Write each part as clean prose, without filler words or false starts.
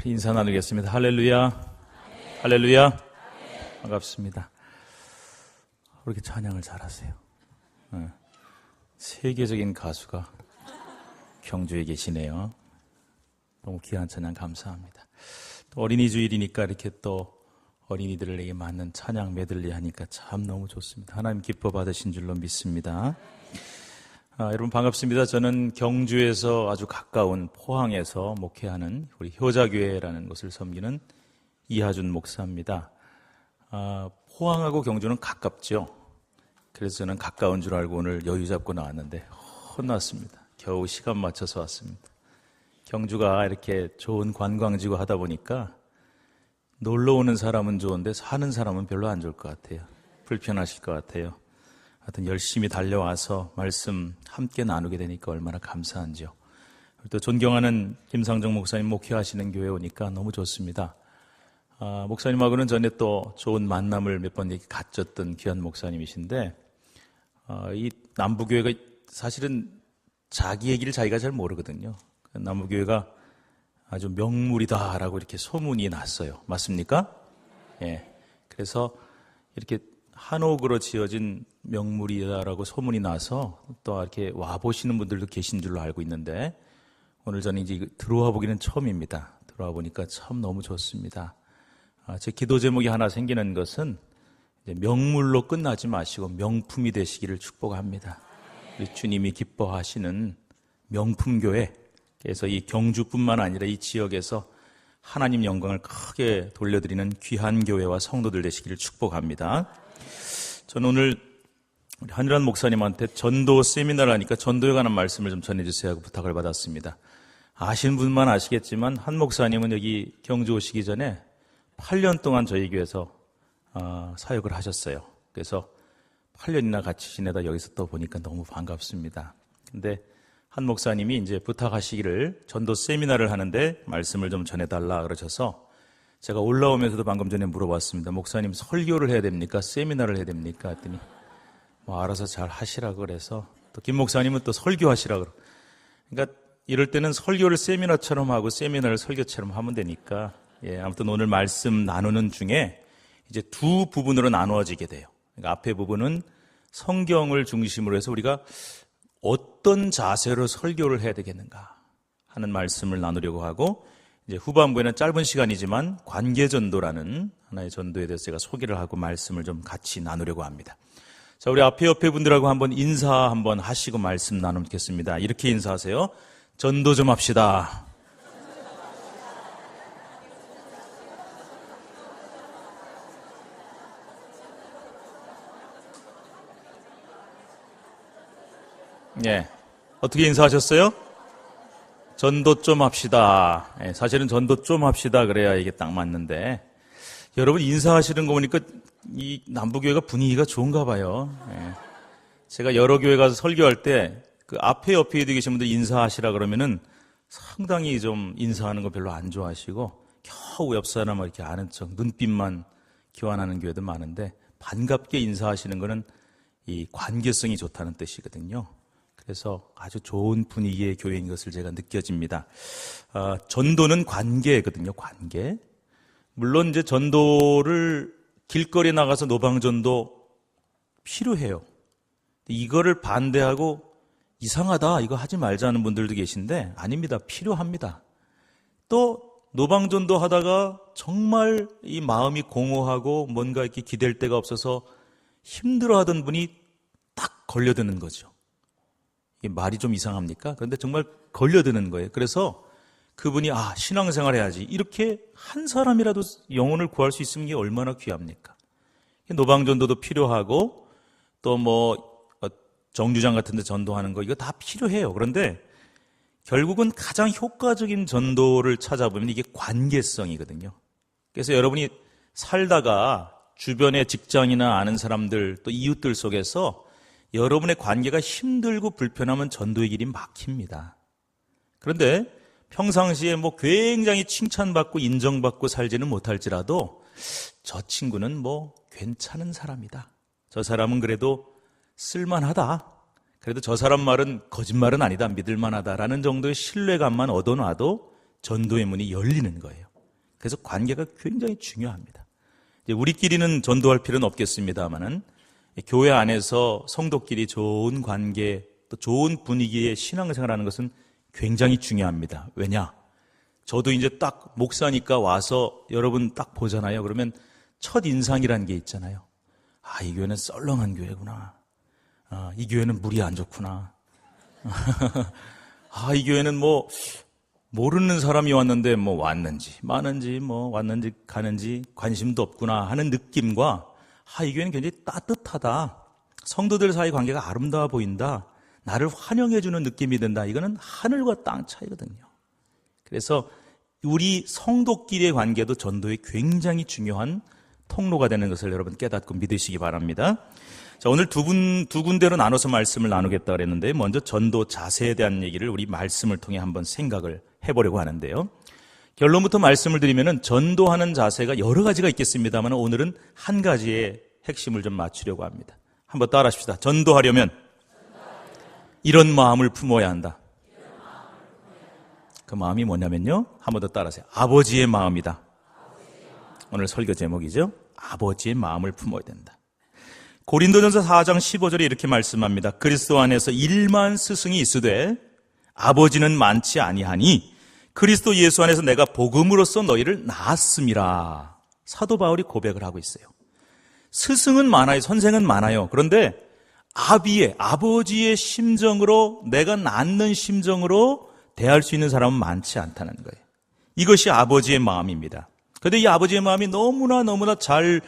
인사 나누겠습니다. 할렐루야. 할렐루야. 반갑습니다. 그렇게 찬양을 잘하세요. 세계적인 가수가 경주에 계시네요. 너무 귀한 찬양 감사합니다. 또 어린이 주일이니까 이렇게 또 어린이들에게 맞는 찬양 메들리 하니까 참 너무 좋습니다. 하나님 기뻐 받으신 줄로 믿습니다. 여러분 반갑습니다. 저는 경주에서 아주 가까운 포항에서 목회하는 우리 효자교회라는 곳을 섬기는 이하준 목사입니다. 포항하고 경주는 가깝죠. 그래서 저는 가까운 줄 알고 오늘 여유 잡고 나왔는데 혼났습니다. 겨우 시간 맞춰서 왔습니다. 경주가 이렇게 좋은 관광지고 하다 보니까 놀러 오는 사람은 좋은데 사는 사람은 별로 안 좋을 것 같아요. 불편하실 것 같아요. 하여튼 열심히 달려와서 말씀 함께 나누게 되니까 얼마나 감사한지요. 또 존경하는 김상정 목사님 목회하시는 교회 오니까 너무 좋습니다. 목사님하고는 전에 또 좋은 만남을 몇 번 가졌던 귀한 목사님이신데 이 남부교회가 사실은 자기 얘기를 자기가 잘 모르거든요. 남부교회가 아주 명물이다라고 이렇게 소문이 났어요. 맞습니까? 예. 그래서 이렇게 한옥으로 지어진 명물이다라고 소문이 나서 또 이렇게 와보시는 분들도 계신 줄로 알고 있는데 오늘 저는 이제 들어와 보기는 처음입니다. 들어와 보니까 참 너무 좋습니다. 제 기도 제목이 하나 생기는 것은 명물로 끝나지 마시고 명품이 되시기를 축복합니다. 우리 주님이 기뻐하시는 명품교회, 그래서 이 경주뿐만 아니라 이 지역에서 하나님 영광을 크게 돌려드리는 귀한 교회와 성도들 되시기를 축복합니다. 저는 오늘 한유란 목사님한테 전도 세미나를 하니까 전도에 관한 말씀을 좀 전해주세요 하고 부탁을 받았습니다. 아시는 분만 아시겠지만 한 목사님은 여기 경주 오시기 전에 8년 동안 저희 교회에서 사역을 하셨어요. 그래서 8년이나 같이 지내다 여기서 또 보니까 너무 반갑습니다. 근데 한 목사님이 이제 부탁하시기를 전도 세미나를 하는데 말씀을 좀 전해달라 그러셔서 제가 올라오면서도 방금 전에 물어봤습니다. 목사님 설교를 해야 됩니까? 세미나를 해야 됩니까? 했더니 뭐 알아서 잘 하시라고 그래서 또 김 목사님은 또 설교하시라고. 그러니까 이럴 때는 설교를 세미나처럼 하고 세미나를 설교처럼 하면 되니까 아무튼 오늘 말씀 나누는 중에 이제 두 부분으로 나누어지게 돼요. 그러니까 앞에 부분은 성경을 중심으로 해서 우리가 어떤 자세로 설교를 해야 되겠는가 하는 말씀을 나누려고 하고 이제 후반부에는 짧은 시간이지만 관계전도라는 하나의 전도에 대해서 제가 소개를 하고 말씀을 좀 같이 나누려고 합니다. 자, 우리 앞에 옆에 분들하고 한번 인사 한번 하시고 말씀 나누겠습니다. 이렇게 인사하세요. 전도 좀 합시다. 예. 어떻게 인사하셨어요? 전도 좀 합시다. 예, 사실은 전도 좀 합시다. 그래야 이게 딱 맞는데. 여러분 인사하시는 거 보니까 이 남부교회가 분위기가 좋은가 봐요. 예. 제가 여러 교회 가서 설교할 때 그 앞에 옆에 계신 분들 인사하시라 그러면은 상당히 좀 인사하는 거 별로 안 좋아하시고 겨우 옆 사람 이렇게 아는 척 눈빛만 교환하는 교회도 많은데 반갑게 인사하시는 거는 이 관계성이 좋다는 뜻이거든요. 그래서 아주 좋은 분위기의 교회인 것을 제가 느껴집니다. 전도는 관계거든요, 관계. 물론 이제 전도를 길거리에 나가서 노방전도 필요해요. 이거를 반대하고 이상하다, 이거 하지 말자는 분들도 계신데 아닙니다. 필요합니다. 또 노방전도 하다가 정말 이 마음이 공허하고 뭔가 이렇게 기댈 데가 없어서 힘들어하던 분이 딱 걸려드는 거죠. 이게 말이 좀 이상합니까? 그런데 정말 걸려드는 거예요. 그래서 그분이 신앙생활 해야지 이렇게 한 사람이라도 영혼을 구할 수 있으면 이게 얼마나 귀합니까? 노방전도도 필요하고 또 뭐 정류장 같은 데 전도하는 거 이거 다 필요해요. 그런데 결국은 가장 효과적인 전도를 찾아보면 이게 관계성이거든요. 그래서 여러분이 살다가 주변의 직장이나 아는 사람들 또 이웃들 속에서 여러분의 관계가 힘들고 불편하면 전도의 길이 막힙니다. 그런데 평상시에 뭐 굉장히 칭찬받고 인정받고 살지는 못할지라도 저 친구는 뭐 괜찮은 사람이다. 저 사람은 그래도 쓸만하다. 그래도 저 사람 말은 거짓말은 아니다. 믿을만하다라는 정도의 신뢰감만 얻어놔도 전도의 문이 열리는 거예요. 그래서 관계가 굉장히 중요합니다. 이제 우리끼리는 전도할 필요는 없겠습니다만은 교회 안에서 성도끼리 좋은 관계, 또 좋은 분위기의 신앙생활하는 것은 굉장히 중요합니다. 왜냐? 저도 이제 딱 목사니까 와서 여러분 딱 보잖아요. 그러면 첫 인상이라는 게 있잖아요. 아, 이 교회는 썰렁한 교회구나. 아, 이 교회는 물이 안 좋구나. 아, 이 교회는 뭐 모르는 사람이 왔는데 뭐 왔는지 마는지 뭐 왔는지 가는지 관심도 없구나 하는 느낌과, 아, 이 교회는 굉장히 따뜻하다. 성도들 사이 관계가 아름다워 보인다. 나를 환영해 주는 느낌이 든다. 이거는 하늘과 땅 차이거든요. 그래서 우리 성도끼리의 관계도 전도에 굉장히 중요한 통로가 되는 것을 여러분 깨닫고 믿으시기 바랍니다. 자, 오늘 두 군데로 나눠서 말씀을 나누겠다 그랬는데, 먼저 전도 자세에 대한 얘기를 우리 말씀을 통해 한번 생각을 해보려고 하는데요. 결론부터 말씀을 드리면은 전도하는 자세가 여러 가지가 있겠습니다만 오늘은 한 가지의 핵심을 좀 맞추려고 합니다. 한번 따라하십시다. 전도하려면 이런 마음을 품어야 한다. 그 마음이 뭐냐면요, 한 번 더 따라하세요. 아버지의 마음이다. 오늘 설교 제목이죠. 아버지의 마음을 품어야 된다. 고린도전서 4장 15절에 이렇게 말씀합니다. 그리스도 안에서 1만 스승이 있으되 아버지는 많지 아니하니 그리스도 예수 안에서 내가 복음으로써 너희를 낳았음이라. 사도 바울이 고백을 하고 있어요. 스승은 많아요. 선생은 많아요. 그런데 아버지의 심정으로, 내가 낳는 심정으로 대할 수 있는 사람은 많지 않다는 거예요. 이것이 아버지의 마음입니다. 그런데 이 아버지의 마음이 너무나 잘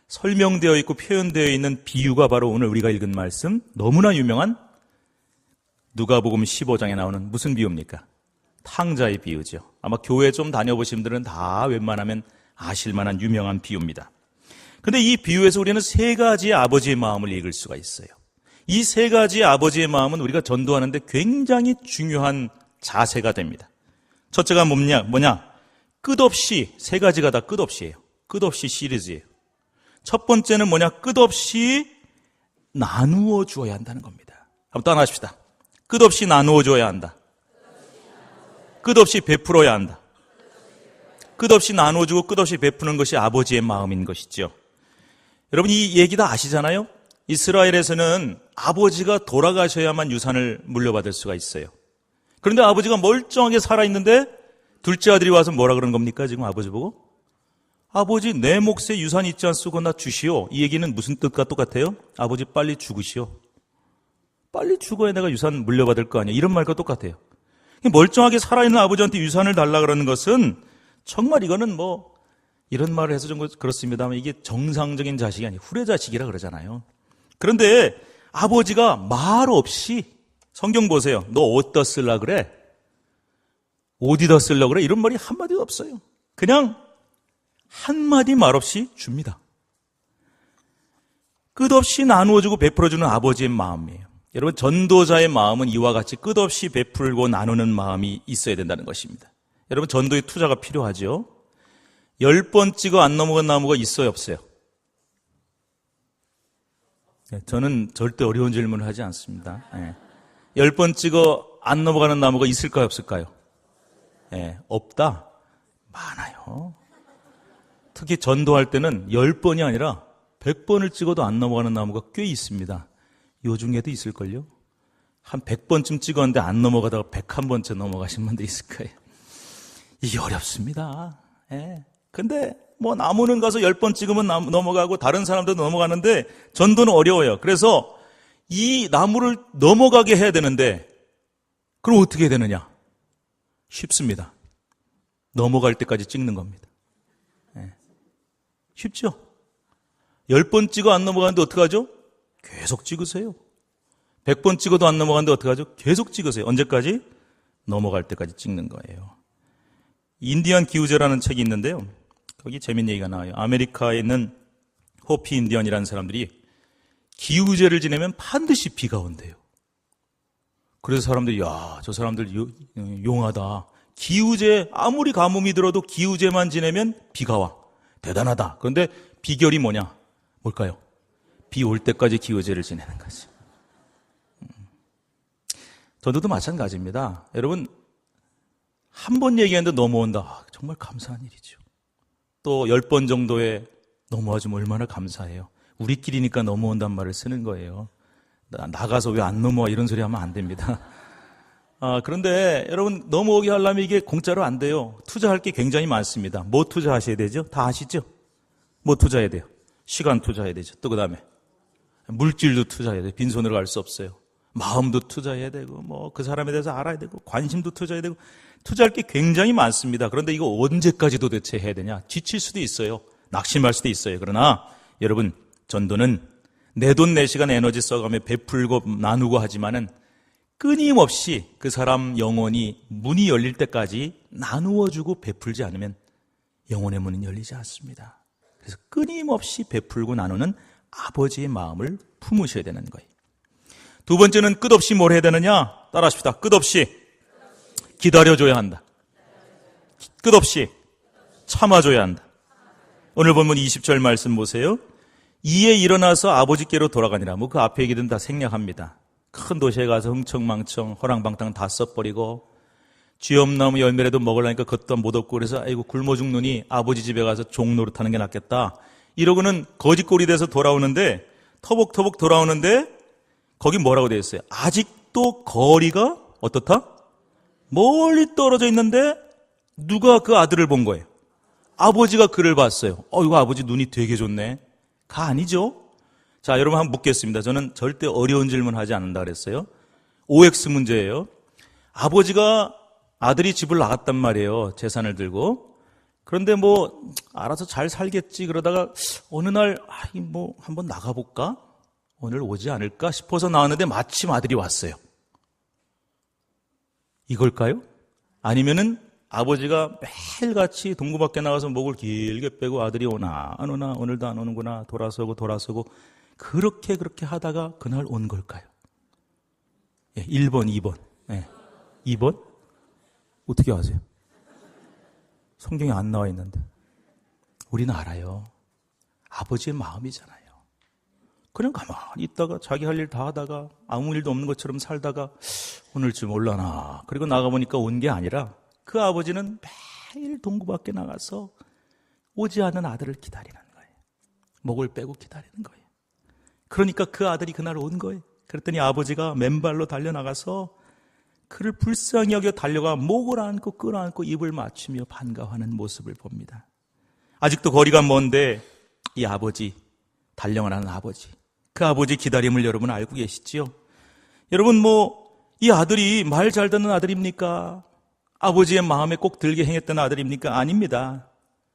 설명되어 있고 표현되어 있는 비유가 바로 오늘 우리가 읽은 말씀, 너무나 유명한 누가복음 15장에 나오는 무슨 비유입니까? 탕자의 비유죠. 아마 교회 좀 다녀보신 분들은 다 웬만하면 아실 만한 유명한 비유입니다. 그런데 이 비유에서 우리는 세 가지의 아버지의 마음을 읽을 수가 있어요. 이 세 가지의 아버지의 마음은 우리가 전도하는데 굉장히 중요한 자세가 됩니다. 첫째가 뭐냐? 끝없이, 세 가지가 다 끝없이예요. 끝없이 시리즈예요. 첫 번째는 뭐냐? 끝없이 나누어 주어야 한다는 겁니다. 한번 따라하십시다. 끝없이 나누어 줘야 한다. 끝없이 베풀어야 한다. 끝없이 나누어 주고 끝없이 베푸는 것이 아버지의 마음인 것이죠. 여러분, 이 얘기 다 아시잖아요? 이스라엘에서는 아버지가 돌아가셔야만 유산을 물려받을 수가 있어요. 그런데 아버지가 멀쩡하게 살아있는데 둘째 아들이 와서 뭐라 그런 겁니까? 지금 아버지 보고? 아버지, 내 몫에 유산이 있지 않소거나 주시오. 이 얘기는 무슨 뜻과 똑같아요? 아버지 빨리 죽으시오. 빨리 죽어야 내가 유산 물려받을 거 아니야. 이런 말과 똑같아요. 멀쩡하게 살아있는 아버지한테 유산을 달라 그러는 것은 정말 이거는 뭐 이런 말을 해서 좀 그렇습니다만 이게 정상적인 자식이 아니에요. 후레자식이라 그러잖아요. 그런데 아버지가 말 없이, 성경 보세요. 너 어디다 쓸라 그래? 어디다 쓸라 그래? 이런 말이 한마디도 없어요. 그냥 한마디 말 없이 줍니다. 끝없이 나누어주고 베풀어주는 아버지의 마음이에요. 여러분, 전도자의 마음은 이와 같이 끝없이 베풀고 나누는 마음이 있어야 된다는 것입니다. 여러분, 전도에 투자가 필요하죠. 10번 찍어 안 넘어간 나무가 있어요, 없어요? 저는 절대 어려운 질문을 하지 않습니다. 10번 찍어 안 넘어가는 나무가 있을까요, 없을까요? 없다? 많아요. 특히 전도할 때는 10번이 아니라 100번을 찍어도 안 넘어가는 나무가 꽤 있습니다. 요 중에도 있을걸요? 한 100번쯤 찍었는데 안 넘어가다가 101번째 넘어가신 분도 있을 거예요. 이게 어렵습니다. 근데 뭐 나무는 가서 10번 찍으면 넘어가고 다른 사람들도 넘어가는데 전도는 어려워요. 그래서 이 나무를 넘어가게 해야 되는데 그럼 어떻게 해야 되느냐? 쉽습니다. 넘어갈 때까지 찍는 겁니다. 쉽죠? 10번 찍어 안 넘어가는데 어떡하죠? 계속 찍으세요. 100번 찍어도 안 넘어가는데 어떡하죠? 계속 찍으세요. 언제까지? 넘어갈 때까지 찍는 거예요. 인디언 기우제라는 책이 있는데요. 거기 재밌는 얘기가 나와요. 아메리카에 있는 호피 인디언이라는 사람들이 기우제를 지내면 반드시 비가 온대요. 그래서 사람들이, 야, 저 사람들 용하다. 기우제, 아무리 가뭄이 들어도 기우제만 지내면 비가 와. 대단하다. 그런데 비결이 뭐냐? 뭘까요? 비 올 때까지 기우제를 지내는 거지. 전도도 마찬가지입니다. 여러분, 한 번 얘기했는데 넘어온다. 정말 감사한 일이죠. 또 10번 정도에 넘어와주면 얼마나 감사해요. 우리끼리니까 넘어온단 말을 쓰는 거예요. 나가서 왜 안 넘어와 이런 소리 하면 안 됩니다. 그런데 여러분 넘어오게 하려면 이게 공짜로 안 돼요. 투자할 게 굉장히 많습니다. 뭐 투자하셔야 되죠? 다 아시죠? 뭐 투자해야 돼요? 시간 투자해야 되죠. 또 그 다음에 물질도 투자해야 돼요. 빈손으로 갈 수 없어요. 마음도 투자해야 되고 뭐 그 사람에 대해서 알아야 되고 관심도 투자해야 되고 투자할 게 굉장히 많습니다. 그런데 이거 언제까지 도대체 해야 되냐? 지칠 수도 있어요. 낙심할 수도 있어요. 그러나 여러분 전도는 내 돈 내 시간 에너지 써가며 베풀고 나누고 하지만은 끊임없이 그 사람 영혼이 문이 열릴 때까지 나누어주고 베풀지 않으면 영혼의 문은 열리지 않습니다. 그래서 끊임없이 베풀고 나누는 아버지의 마음을 품으셔야 되는 거예요. 두 번째는 끝없이 뭘 해야 되느냐? 따라하십시다. 끝없이 기다려줘야 한다. 끝없이 참아줘야 한다. 오늘 본문 20절 말씀 보세요. 이에 일어나서 아버지께로 돌아가니라. 뭐 그 앞에 얘기든 다 생략합니다. 큰 도시에 가서 흥청망청 허랑방탕 다 써버리고 쥐엄나무 열매라도 먹으려니까 그것도 못 얻고 그래서 아이고 굶어 죽느니 아버지 집에 가서 종노릇하는 게 낫겠다. 이러고는 거짓골이 돼서 돌아오는데 터벅터벅 돌아오는데 거기 뭐라고 되어 있어요? 아직도 거리가 어떻다? 멀리 떨어져 있는데 누가 그 아들을 본 거예요? 아버지가 그를 봤어요. 이거 아버지 눈이 되게 좋네. 가 아니죠? 자, 여러분 한번 묻겠습니다. 저는 절대 어려운 질문 하지 않는다 그랬어요. OX 문제예요. 아버지가 아들이 집을 나갔단 말이에요. 재산을 들고. 그런데 뭐 알아서 잘 살겠지 그러다가 어느 날 뭐 한번 나가볼까? 오늘 오지 않을까 싶어서 나왔는데 마침 아들이 왔어요. 이걸까요? 아니면은 아버지가 매일같이 동구 밖에 나가서 목을 길게 빼고 아들이 오나 안 오나 오늘도 안 오는구나 돌아서고 그렇게 하다가 그날 온 걸까요? 예, 1번, 2번. 예. 2번? 어떻게 아세요? 성경에 안 나와 있는데. 우리는 알아요. 아버지의 마음이잖아요. 그냥 가만히 있다가 자기 할 일 다 하다가 아무 일도 없는 것처럼 살다가 오늘쯤 올라나. 그리고 나가보니까 온 게 아니라 그 아버지는 매일 동구 밖에 나가서 오지 않은 아들을 기다리는 거예요. 목을 빼고 기다리는 거예요. 그러니까 그 아들이 그날 온 거예요. 그랬더니 아버지가 맨발로 달려나가서 그를 불쌍히 여겨 달려가 목을 안고 끌어안고 입을 맞추며 반가워하는 모습을 봅니다. 아직도 거리가 먼데 이 아버지, 달려가는 아버지, 그 아버지 기다림을 여러분 알고 계시지요? 여러분 이 아들이 말 잘 듣는 아들입니까? 아버지의 마음에 꼭 들게 행했던 아들입니까? 아닙니다.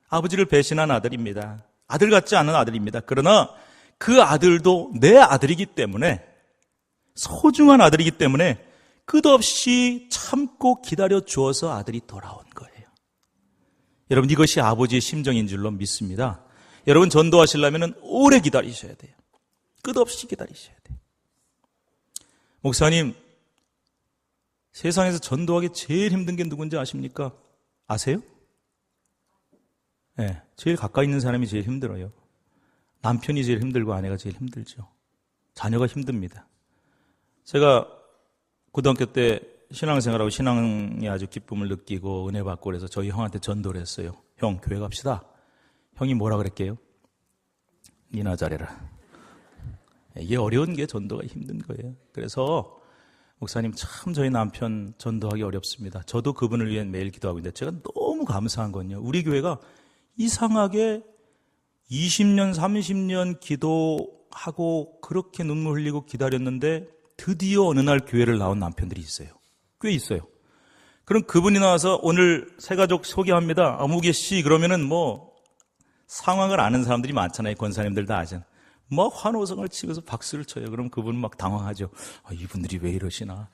아버지를 배신한 아들입니다. 아들 같지 않은 아들입니다. 그러나 그 아들도 내 아들이기 때문에 소중한 아들이기 때문에 끝없이 참고 기다려 주어서 아들이 돌아온 거예요. 여러분 이것이 아버지의 심정인 줄로 믿습니다. 여러분 전도하시려면 오래 기다리셔야 돼요. 끝없이 기다리셔야 돼요. 목사님 세상에서 전도하기 제일 힘든 게 누군지 아십니까? 아세요? 네, 제일 가까이 있는 사람이 제일 힘들어요. 남편이 제일 힘들고 아내가 제일 힘들죠. 자녀가 힘듭니다. 제가 고등학교 때 신앙생활하고 신앙에 아주 기쁨을 느끼고 은혜 받고 그래서 저희 형한테 전도를 했어요. 형, 교회 갑시다. 형이 뭐라 그랬게요? 니나 잘해라. 이게 어려운 게 전도가 힘든 거예요. 그래서 목사님 참 저희 남편 전도하기 어렵습니다. 저도 그분을 위해 매일 기도하고 있는데 제가 너무 감사한 건요. 우리 교회가 이상하게 20년, 30년 기도하고 그렇게 눈물 흘리고 기다렸는데 드디어 어느 날 교회를 나온 남편들이 있어요. 꽤 있어요. 그럼 그분이 나와서 오늘 새가족 소개합니다. 아무개 씨 그러면은 상황을 아는 사람들이 많잖아요. 권사님들 다 아잖아요. 환호성을 치면서 박수를 쳐요. 그럼 그분은 막 당황하죠. 이분들이 왜 이러시나.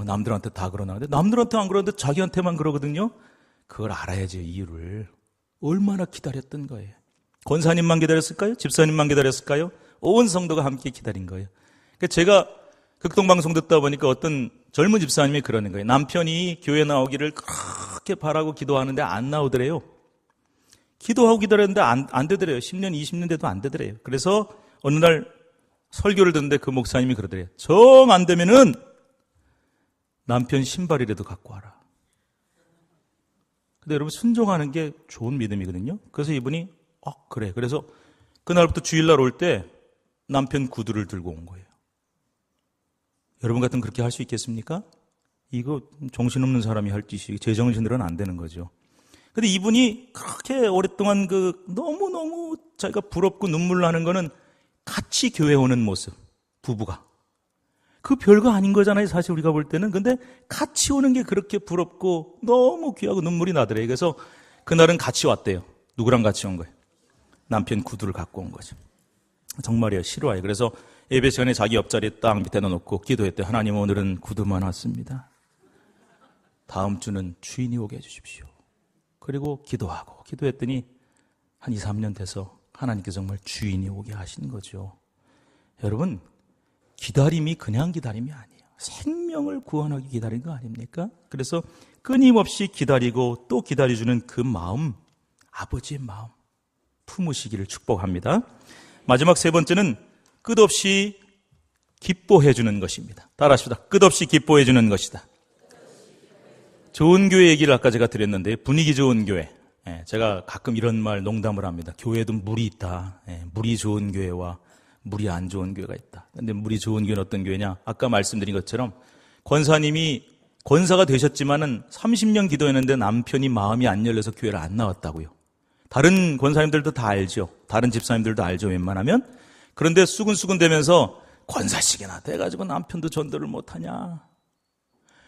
남들한테 다 그러나. 근데 남들한테 안 그러는데 자기한테만 그러거든요. 그걸 알아야죠. 이유를. 얼마나 기다렸던 거예요. 권사님만 기다렸을까요? 집사님만 기다렸을까요? 온 성도가 함께 기다린 거예요. 그러니까 제가 극동방송 듣다 보니까 어떤 젊은 집사님이 그러는 거예요. 남편이 교회 나오기를 그렇게 바라고 기도하는데 안 나오더래요. 기도하고 기다렸는데 안 되더래요. 10년, 20년 돼도 안 되더래요. 그래서 어느 날 설교를 듣는데 그 목사님이 그러더래요. 정 안 되면은 남편 신발이라도 갖고 와라. 근데 여러분, 순종하는 게 좋은 믿음이거든요. 그래서 이분이 그래. 그래서 그날부터 주일날 올 때 남편 구두를 들고 온 거예요. 여러분 같으면 그렇게 할 수 있겠습니까? 이거 정신없는 사람이 할 짓이 제정신으로는 안 되는 거죠. 근데 이분이 그렇게 오랫동안 너무너무 자기가 부럽고 눈물 나는 거는 같이 교회 오는 모습, 부부가. 그 별거 아닌 거잖아요, 사실 우리가 볼 때는. 근데 같이 오는 게 그렇게 부럽고 너무 귀하고 눈물이 나더래요. 그래서 그날은 같이 왔대요. 누구랑 같이 온 거예요? 남편 구두를 갖고 온 거죠. 정말이에요, 싫어요. 그래서 예배 시간에 자기 옆자리에 딱 밑에 넣어놓고 기도했대요. 하나님, 오늘은 구두만 왔습니다. 다음 주는 주인이 오게 해주십시오. 그리고 기도했더니 한 2, 3년 돼서 하나님께서 정말 주인이 오게 하신 거죠. 여러분, 기다림이 그냥 기다림이 아니에요. 생명을 구원하기 기다린 거 아닙니까? 그래서 끊임없이 기다리고 또 기다려주는 그 마음, 아버지의 마음 품으시기를 축복합니다. 마지막 세 번째는 끝없이 기뻐해 주는 것입니다. 따라하십시다. 끝없이 기뻐해 주는 것이다. 좋은 교회 얘기를 아까 제가 드렸는데, 분위기 좋은 교회. 제가 가끔 이런 말 농담을 합니다. 교회도 물이 있다. 물이 좋은 교회와 물이 안 좋은 교회가 있다. 근데 물이 좋은 교회는 어떤 교회냐? 아까 말씀드린 것처럼 권사님이 권사가 되셨지만은 30년 기도했는데 남편이 마음이 안 열려서 교회를 안 나왔다고요. 다른 권사님들도 다 알죠. 다른 집사님들도 알죠, 웬만하면. 그런데 수근수근 되면서 권사식이나 돼가지고 남편도 전도를 못하냐,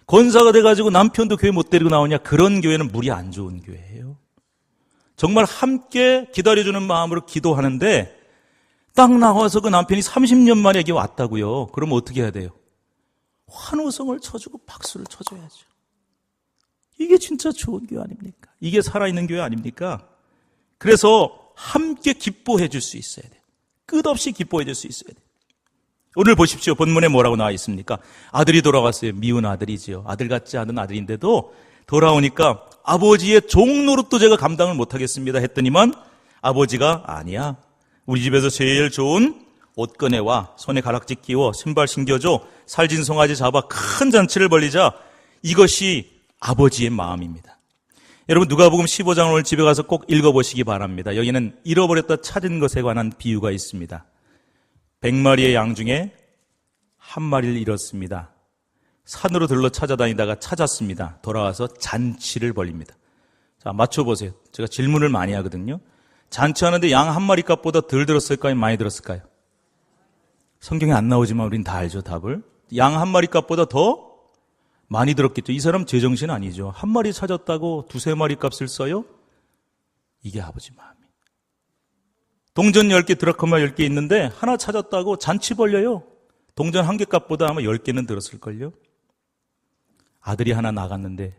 권사가 돼가지고 남편도 교회 못 데리고 나오냐, 그런 교회는 물이 안 좋은 교회예요. 정말 함께 기다려주는 마음으로 기도하는데 딱 나와서 그 남편이 30년 만에 여기 왔다고요. 그러면 어떻게 해야 돼요? 환호성을 쳐주고 박수를 쳐줘야죠. 이게 진짜 좋은 교회 아닙니까? 이게 살아있는 교회 아닙니까? 그래서 함께 기뻐해 줄 수 있어야 돼요. 끝없이 기뻐해 줄 수 있어야 돼요. 오늘 보십시오. 본문에 뭐라고 나와 있습니까? 아들이 돌아왔어요. 미운 아들이지요. 아들 같지 않은 아들인데도 돌아오니까 아버지의 종노릇도 제가 감당을 못하겠습니다 했더니만 아버지가 아니야, 우리 집에서 제일 좋은 옷 꺼내와, 손에 가락지 끼워 신발 신겨줘, 살진 송아지 잡아 큰 잔치를 벌리자. 이것이 아버지의 마음입니다. 여러분, 누가복음 15장을 오늘 집에 가서 꼭 읽어보시기 바랍니다. 여기는 잃어버렸다 찾은 것에 관한 비유가 있습니다. 100마리의 양 중에 한 마리를 잃었습니다. 산으로 들러 찾아다니다가 찾았습니다. 돌아와서 잔치를 벌립니다. 자, 맞춰보세요. 제가 질문을 많이 하거든요. 잔치하는데 양 한 마리 값보다 덜 들었을까요? 많이 들었을까요? 성경에 안 나오지만 우린 다 알죠, 답을. 양 한 마리 값보다 더 많이 들었겠죠. 이 사람 제정신 아니죠. 한 마리 찾았다고 두세 마리 값을 써요? 이게 아버지 마음이에요. 동전 10개, 드라크마 10개 있는데 하나 찾았다고 잔치 벌려요. 동전 한 개 값보다 아마 10개는 들었을걸요. 아들이 하나 나갔는데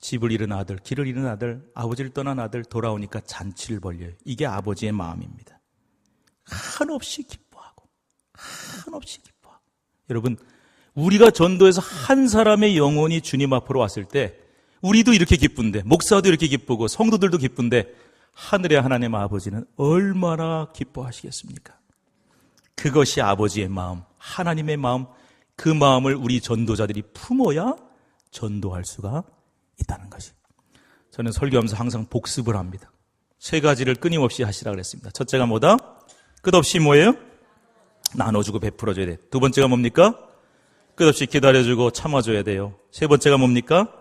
집을 잃은 아들, 길을 잃은 아들, 아버지를 떠난 아들 돌아오니까 잔치를 벌려요. 이게 아버지의 마음입니다. 한없이 기뻐하고 한없이 기뻐하고. 여러분, 우리가 전도해서 한 사람의 영혼이 주님 앞으로 왔을 때 우리도 이렇게 기쁜데, 목사도 이렇게 기쁘고 성도들도 기쁜데 하늘의 하나님 아버지는 얼마나 기뻐하시겠습니까? 그것이 아버지의 마음, 하나님의 마음, 그 마음을 우리 전도자들이 품어야 전도할 수가 있다는 것이. 저는 설교하면서 항상 복습을 합니다. 세 가지를 끊임없이 하시라 그랬습니다. 첫째가 뭐다? 끝없이 뭐예요? 나눠주고 베풀어줘야 돼. 두 번째가 뭡니까? 끝없이 기다려주고 참아줘야 돼요. 세 번째가 뭡니까?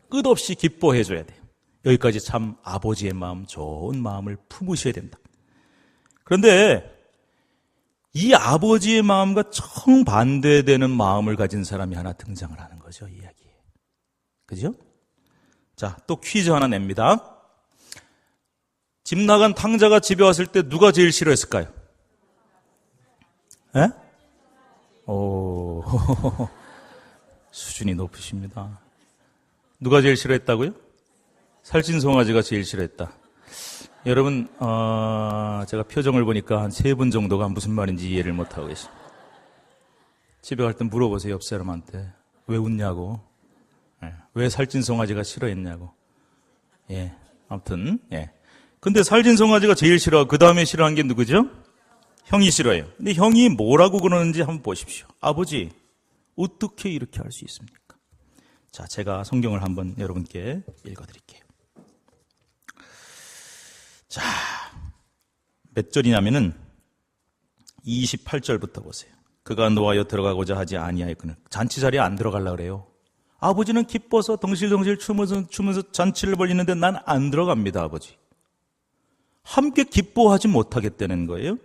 끝없이 기뻐해줘야 돼요. 여기까지 참 아버지의 마음, 좋은 마음을 품으셔야 된다. 그런데 이 아버지의 마음과 정반대되는 마음을 가진 사람이 하나 등장을 하는 거죠, 이 이야기에. 그죠? 자, 또 퀴즈 하나 냅니다. 집 나간 탕자가 집에 왔을 때 누가 제일 싫어했을까요? 에? 오, 수준이 높으십니다. 누가 제일 싫어했다고요? 살찐 송아지가 제일 싫어했다. 여러분, 제가 표정을 보니까 한 3분 정도가 무슨 말인지 이해를 못하고 계십니다. 집에 갈 때 물어보세요, 옆 사람한테. 왜 웃냐고. 왜 살찐 송아지가 싫어했냐고. 예, 아무튼, 예. 근데 살찐 송아지가 제일 싫어하고 그 다음에 싫어한 게 누구죠? 형이 싫어해요. 근데 형이 뭐라고 그러는지 한번 보십시오. 아버지, 어떻게 이렇게 할 수 있습니까? 자, 제가 성경을 한번 여러분께 읽어드릴게요. 자, 몇 절이냐면은 28절부터 보세요. 그가 노하여 들어가고자 하지 아니하였거늘. 잔치 자리에 안 들어가려고 그래요. 아버지는 기뻐서 덩실덩실 추면서 잔치를 벌이는데 난 안 들어갑니다, 아버지. 함께 기뻐하지 못하겠다는 거예요.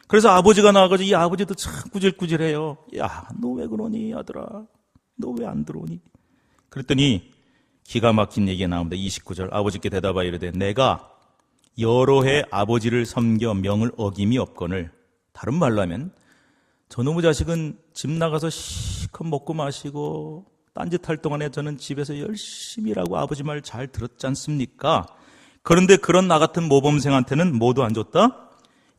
그래서 아버지가 나와가지고 이 아버지도 참 꾸질꾸질해요. 야, 너 왜 그러니, 아들아? 너 왜 안 들어오니? 그랬더니 기가 막힌 얘기가 나옵니다. 29절. 아버지께 대답하여 이르되 내가 여러 해 아버지를 섬겨 명을 어김이 없거늘. 다른 말로 하면 저놈의 자식은 집 나가서 실컷 먹고 마시고 딴짓할 동안에 저는 집에서 열심히 일하고 아버지 말 잘 들었지 않습니까? 그런데 그런 나 같은 모범생한테는 뭐도 안 줬다?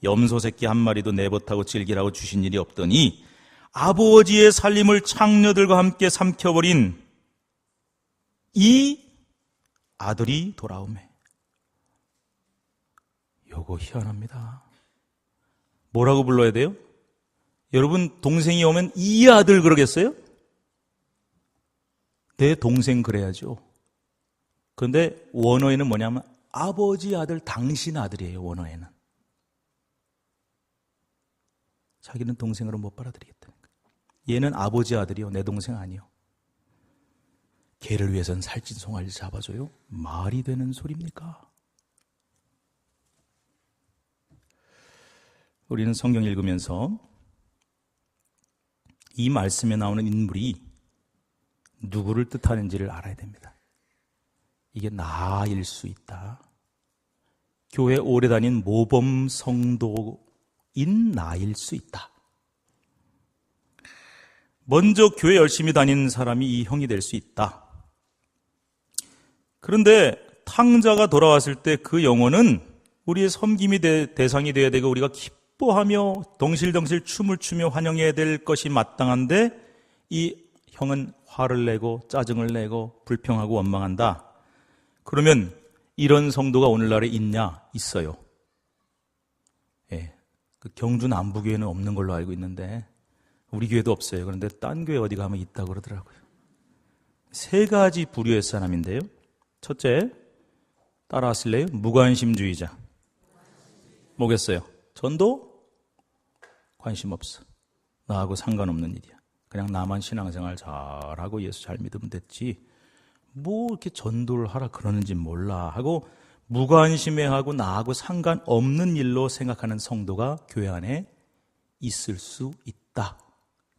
염소 새끼 한 마리도 내버타고 즐기라고 주신 일이 없더니 아버지의 살림을 창녀들과 함께 삼켜버린 이 아들이 돌아오매. 요거 희한합니다. 뭐라고 불러야 돼요? 여러분 동생이 오면 이 아들 그러겠어요? 내 동생 그래야죠. 그런데 원어에는 뭐냐면 아버지 아들, 당신 아들이에요. 원어에는. 자기는 동생으로 못 받아들이겠다는 거예요. 얘는 아버지 아들이요. 내 동생 아니요. 걔를 위해서는 살찐 송아지를 잡아줘요? 말이 되는 소리입니까? 우리는 성경 읽으면서 이 말씀에 나오는 인물이 누구를 뜻하는지를 알아야 됩니다. 이게 나일 수 있다. 교회 오래 다닌 모범 성도인 나일 수 있다. 먼저 교회 열심히 다니는 사람이 이 형이 될 수 있다. 그런데 탕자가 돌아왔을 때 그 영혼은 우리의 섬김이 대상이 되어야 되고 우리가 기뻐하며 덩실덩실 춤을 추며 환영해야 될 것이 마땅한데 이 형은 화를 내고 짜증을 내고 불평하고 원망한다. 그러면 이런 성도가 오늘날에 있냐? 있어요. 예, 그 경주 남부교회는 없는 걸로 알고 있는데 우리 교회도 없어요. 그런데 딴 교회 어디 가면 있다고 그러더라고요. 세 가지 부류의 사람인데요. 첫째, 따라하실래요? 무관심주의자. 뭐겠어요? 전도? 관심 없어. 나하고 상관없는 일이야. 그냥 나만 신앙생활 잘하고 예수 잘 믿으면 됐지. 뭐 이렇게 전도를 하라 그러는지 몰라 하고 무관심해하고 나하고 상관없는 일로 생각하는 성도가 교회 안에 있을 수 있다.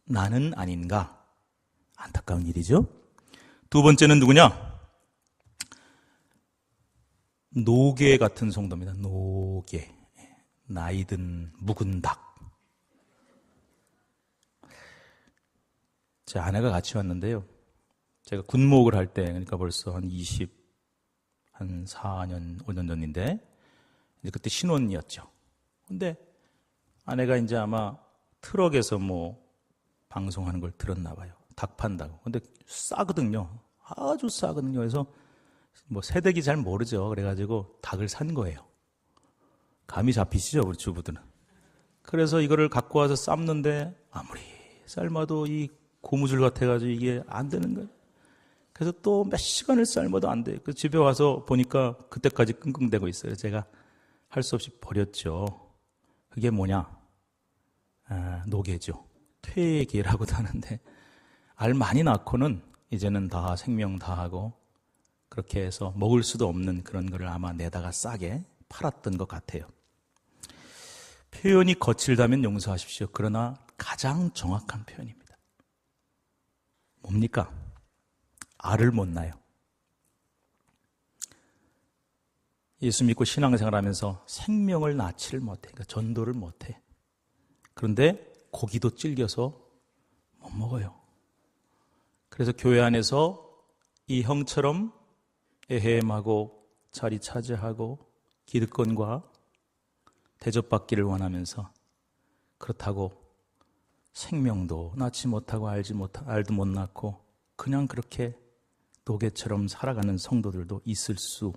나는 아닌가? 안타까운 일이죠. 두 번째는 누구냐? 노개 같은 성도입니다. 노개. 나이든 묵은 닭. 제 아내가 같이 왔는데요. 제가 군목을 할 때, 그러니까 벌써 한 4년, 5년 전인데, 이제 그때 신혼이었죠. 근데 아내가 이제 아마 트럭에서 뭐 방송하는 걸 들었나 봐요. 닭 판다고. 근데 싸거든요. 아주 싸거든요. 그래서 뭐 세대기 잘 모르죠. 그래가지고 닭을 산 거예요. 감이 잡히시죠, 우리 주부들은. 그래서 이거를 갖고 와서 삶는데 아무리 삶아도 이 고무줄 같아가지고 이게 안 되는 거예요. 그래서 또 몇 시간을 삶아도 안 돼요. 그 집에 와서 보니까 그때까지 끙끙대고 있어요. 제가 할 수 없이 버렸죠. 그게 뭐냐? 노개죠. 퇴계라고도 하는데 알 많이 낳고는 이제는 다 생명 다하고 그렇게 해서 먹을 수도 없는 그런 거를 아마 내다가 싸게 팔았던 것 같아요. 표현이 거칠다면 용서하십시오. 그러나 가장 정확한 표현입니다. 뭡니까? 알을 못 낳아요. 예수 믿고 신앙생활 하면서 생명을 낳지를 못해. 그러니까 전도를 못해. 그런데 고기도 질겨서 못 먹어요. 그래서 교회 안에서 이 형처럼 에헤엠하고 자리 차지하고 기득권과 대접받기를 원하면서 그렇다고 생명도 낳지 못하고 알도 못 낳고 그냥 그렇게 노개처럼 살아가는 성도들도 있을 수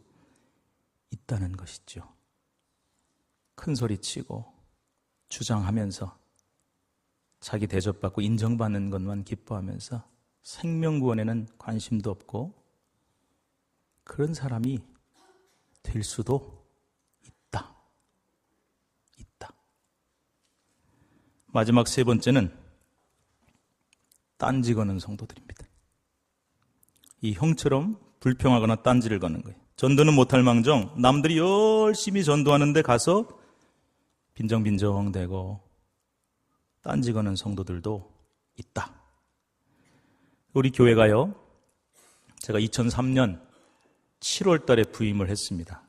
있다는 것이죠. 큰 소리치고 주장하면서 자기 대접받고 인정받는 것만 기뻐하면서 생명구원에는 관심도 없고 그런 사람이 될 수도 있다. 마지막 세 번째는 딴지 거는 성도들입니다. 이 형처럼 불평하거나 딴지를 거는 거예요. 전도는 못할 망정 남들이 열심히 전도하는데 가서 빈정빈정대고 딴지 거는 성도들도 있다. 우리 교회가요, 제가 2003년 7월 달에 부임을 했습니다.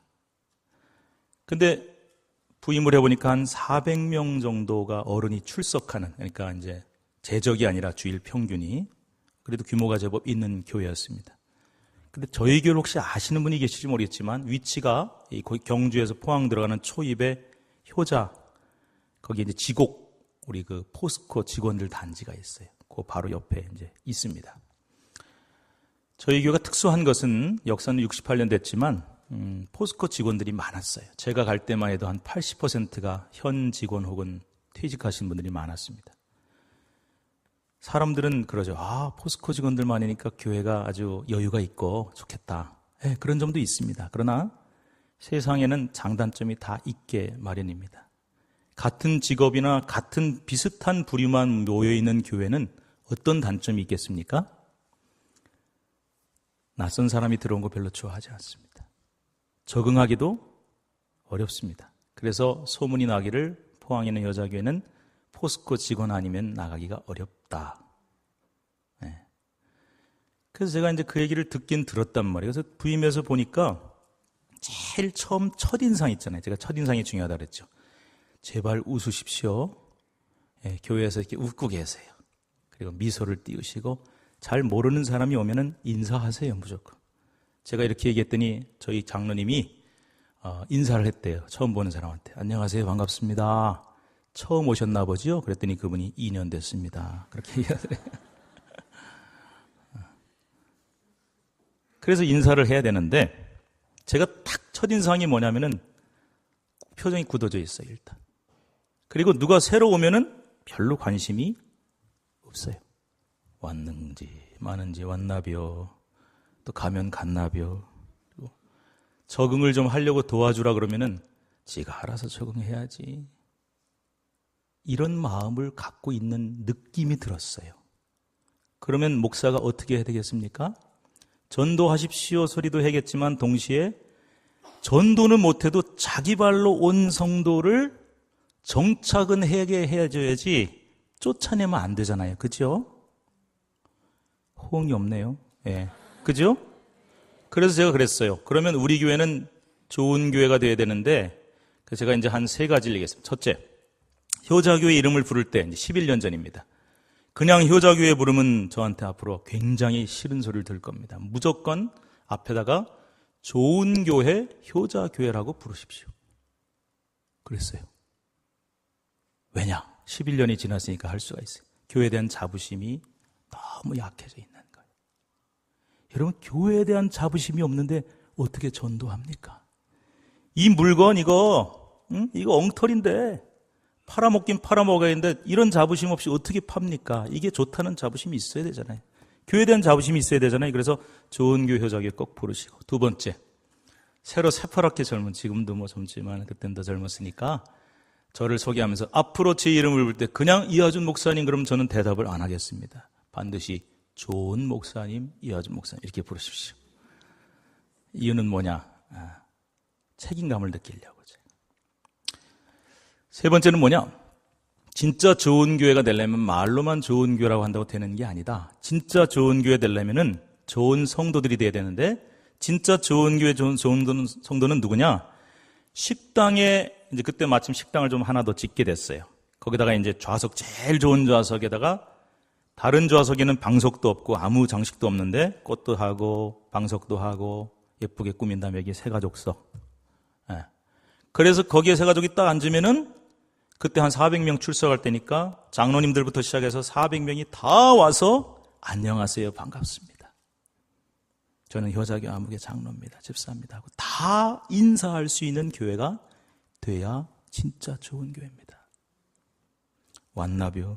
근데 부임을 해보니까 한 400명 정도가 어른이 출석하는, 그러니까 이제 제적이 아니라 주일 평균이, 그래도 규모가 제법 있는 교회였습니다. 근데 저희 교회를 혹시 아시는 분이 계실지 모르겠지만 위치가 경주에서 포항 들어가는 초입에 효자, 거기 이제 지곡, 우리 그 포스코 직원들 단지가 있어요. 그 바로 옆에 이제 있습니다. 저희 교회가 특수한 것은 역사는 68년 됐지만 포스코 직원들이 많았어요. 제가 갈 때만 해도 한 80%가 현 직원 혹은 퇴직하신 분들이 많았습니다. 사람들은 그러죠. 포스코 직원들 많으니까 교회가 아주 여유가 있고 좋겠다. 네, 그런 점도 있습니다. 그러나 세상에는 장단점이 다 있게 마련입니다. 같은 직업이나 같은 비슷한 부류만 모여있는 교회는 어떤 단점이 있겠습니까? 낯선 사람이 들어온 거 별로 좋아하지 않습니다. 적응하기도 어렵습니다. 그래서 소문이 나기를 포항에 있는 여자교회는 포스코 직원 아니면 나가기가 어렵다. 네. 그래서 제가 이제 그 얘기를 듣긴 들었단 말이에요. 그래서 부임해서 보니까 제일 처음 첫인상 있잖아요. 제가 첫인상이 중요하다 그랬죠. 제발 웃으십시오. 네, 교회에서 이렇게 웃고 계세요. 그리고 미소를 띄우시고 잘 모르는 사람이 오면은 인사하세요, 무조건. 제가 이렇게 얘기했더니 저희 장로님이 인사를 했대요. 처음 보는 사람한테. 안녕하세요, 반갑습니다. 처음 오셨나 보지요? 그랬더니 그분이 2년 됐습니다. 그렇게 얘기하더래요. 그래서 인사를 해야 되는데 제가 딱 첫인상이 뭐냐면은 표정이 굳어져 있어요, 일단. 그리고 누가 새로 오면은 별로 관심이 없어요. 왔는지 마는지 왔나벼, 또 가면 갔나벼. 그리고 적응을 좀 하려고 도와주라 그러면은 지가 알아서 적응해야지. 이런 마음을 갖고 있는 느낌이 들었어요. 그러면 목사가 어떻게 해야 되겠습니까? 전도하십시오 소리도 해야겠지만 동시에 전도는 못해도 자기 발로 온 성도를 정착은 해줘야지 쫓아내면 안 되잖아요. 그죠? 호응이 없네요. 예. 그죠? 그래서 제가 그랬어요. 그러면 우리 교회는 좋은 교회가 돼야 되는데, 제가 이제 한 3가지를 얘기했습니다. 첫째, 효자교회 이름을 부를 때, 이제 11년 전입니다. 그냥 효자교회 부르면 저한테 앞으로 굉장히 싫은 소리를 들을 겁니다. 무조건 앞에다가 좋은 교회, 효자교회라고 부르십시오. 그랬어요. 왜냐? 11년이 지났으니까 할 수가 있어요. 교회에 대한 자부심이 너무 약해져 있는 거예요. 여러분, 교회에 대한 자부심이 없는데 어떻게 전도합니까? 이 물건 이거 엉터리인데 팔아먹긴 팔아먹어야겠는데 이런 자부심 없이 어떻게 팝니까? 이게 좋다는 자부심이 있어야 되잖아요. 교회에 대한 자부심이 있어야 되잖아요. 그래서 좋은 교회 효자교회 꼭 부르시고. 두 번째, 새로 새파랗게 젊은, 지금도 뭐 젊지만 그때는 더 젊었으니까 저를 소개하면서 앞으로 제 이름을 부를 때 그냥 이하준 목사님 그러면 저는 대답을 안 하겠습니다. 반드시 좋은 목사님, 이하준 목사님 이렇게 부르십시오. 이유는 뭐냐? 책임감을 느끼려고. 세 번째는 뭐냐? 진짜 좋은 교회가 되려면 말로만 좋은 교회라고 한다고 되는 게 아니다. 진짜 좋은 교회 되려면은 좋은 성도들이 돼야 되는데, 진짜 좋은 교회 좋은 성도는 누구냐? 식당에 이제 그때 마침 식당을 좀 하나 더 짓게 됐어요. 거기다가 이제 좌석, 제일 좋은 좌석에다가 다른 좌석에는 방석도 없고 아무 장식도 없는데 꽃도 하고 방석도 하고 예쁘게 꾸민 다음에 여기 새가족석. 예. 그래서 거기에 새가족이 딱 앉으면은 그때 한 400명 출석할 때니까 장로님들부터 시작해서 400명이 다 와서 안녕하세요, 반갑습니다. 저는 효자교회 아무개 장로입니다, 집사입니다 하고 다 인사할 수 있는 교회가 돼야 진짜 좋은 교회입니다. 왔나벼,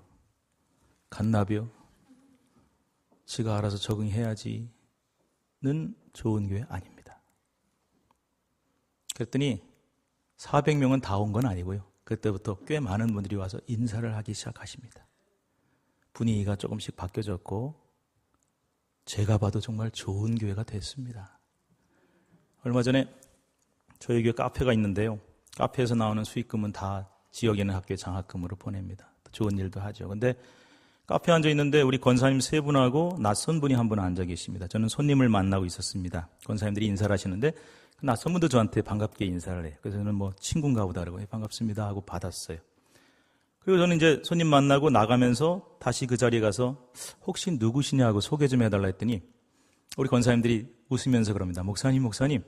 갔나벼, 지가 알아서 적응해야지는 좋은 교회 아닙니다. 그랬더니 400명은 다 온 건 아니고요. 그때부터 꽤 많은 분들이 와서 인사를 하기 시작하십니다. 분위기가 조금씩 바뀌어졌고 제가 봐도 정말 좋은 교회가 됐습니다. 얼마 전에 저희 교회 카페가 있는데요. 카페에서 나오는 수익금은 다 지역에 있는 학교에 장학금으로 보냅니다. 좋은 일도 하죠. 근데 카페에 앉아 있는데 우리 권사님 세 분하고 낯선 분이 한 분 앉아 계십니다. 저는 손님을 만나고 있었습니다. 권사님들이 인사를 하시는데 그 낯선 분도 저한테 반갑게 인사를 해요. 그래서 저는 뭐 친구인가 보다 그러고 반갑습니다 하고 받았어요. 그리고 저는 이제 손님 만나고 나가면서 다시 그 자리에 가서 혹시 누구시냐고 소개 좀 해달라 했더니 우리 권사님들이 웃으면서 그럽니다. 목사님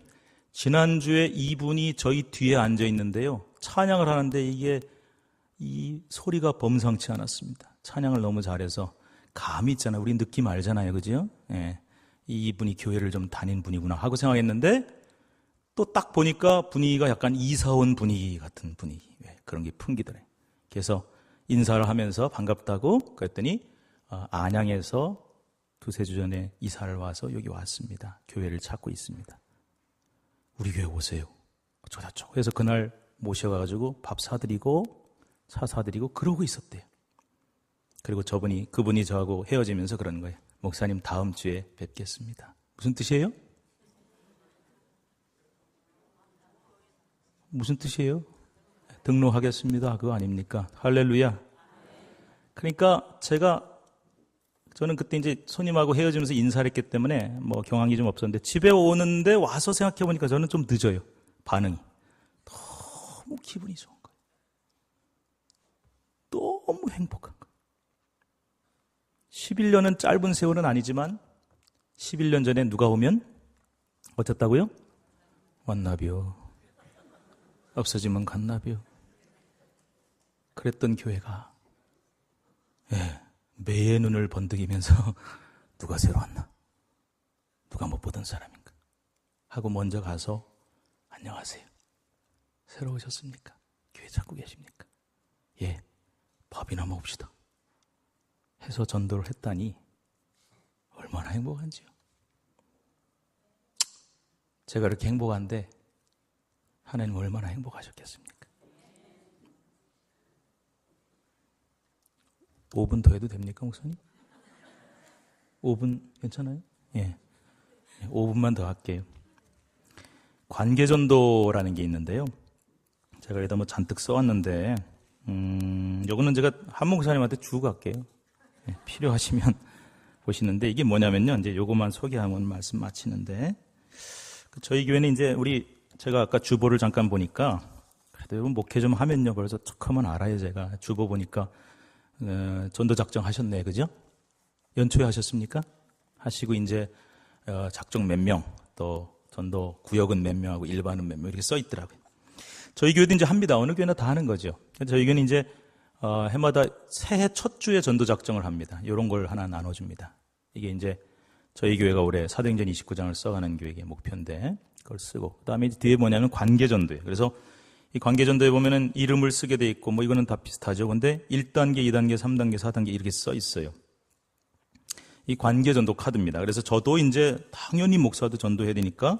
지난주에 이분이 저희 뒤에 앉아 있는데요. 찬양을 하는데 이게 이 소리가 범상치 않았습니다. 찬양을 너무 잘해서 감이 있잖아요. 우리 느낌 알잖아요. 그죠? 예. 이분이 교회를 좀 다닌 분이구나 하고 생각했는데 또 딱 보니까 분위기가 약간 이사 온 분위기 같은 분위기. 그런 게 풍기더래. 그래서 인사를 하면서 반갑다고 그랬더니 안양에서 두세 주 전에 이사를 와서 여기 왔습니다. 교회를 찾고 있습니다. 우리 교회 오세요. 어쩌고저쩌고 해서 그날 모셔가지고 밥 사드리고 차 사드리고 그러고 있었대요. 그리고 그분이 저하고 헤어지면서 그러는 거예요. 목사님 다음 주에 뵙겠습니다. 무슨 뜻이에요? 무슨 뜻이에요? 등록하겠습니다. 그거 아닙니까? 할렐루야. 그러니까 저는 그때 이제 손님하고 헤어지면서 인사를 했기 때문에 뭐 경황이 좀 없었는데 집에 오는데 와서 생각해 보니까 저는 좀 늦어요. 반응이. 너무 기분이 좋은 거예요. 너무 행복한 거예요. 11년은 짧은 세월은 아니지만 11년 전에 누가 오면 어쨌다고요? 왔나비요. 없어지면 갔나비요. 그랬던 교회가 매의 눈을 번득이면서 누가 새로 왔나? 누가 못 보던 사람인가? 하고 먼저 가서 안녕하세요. 새로 오셨습니까? 교회 찾고 계십니까? 예, 밥이나 먹읍시다. 해서 전도를 했다니 얼마나 행복한지요. 제가 이렇게 행복한데 하나님 얼마나 행복하셨겠습니까? 5분 더 해도 됩니까, 목사님? 5분 괜찮아요? 예. 5분만 더 할게요. 관계전도라는 게 있는데요. 제가 여기다 뭐 잔뜩 써왔는데, 요거는 제가 한 목사님한테 주고 갈게요. 예, 필요하시면 보시는데, 이게 뭐냐면요. 이제 요거만 소개하면 말씀 마치는데, 저희 교회는 이제 제가 아까 주보를 잠깐 보니까, 그래도 목회 좀 하면요. 그래서 툭 하면 알아요, 제가. 주보 보니까. 전도 작정 하셨네, 그죠? 연초에 하셨습니까? 하시고 이제 작정 몇 명, 또 전도 구역은 몇 명하고 일반은 몇 명 이렇게 써 있더라고요. 저희 교회도 이제 합니다. 어느 교회나 다 하는 거죠. 저희 교회는 이제 해마다 새해 첫 주에 전도 작정을 합니다. 이런 걸 하나 나눠줍니다. 이게 이제 저희 교회가 올해 사도행전 29장을 써가는 교회의 목표인데 그걸 쓰고 그다음에 뒤에 뭐냐면 관계전도예요. 그래서 이 관계전도에 보면은 이름을 쓰게 돼 있고 뭐 이거는 다 비슷하죠. 근데 1단계, 2단계, 3단계, 4단계 이렇게 써 있어요. 이 관계전도 카드입니다. 그래서 저도 이제 당연히 목사도 전도해야 되니까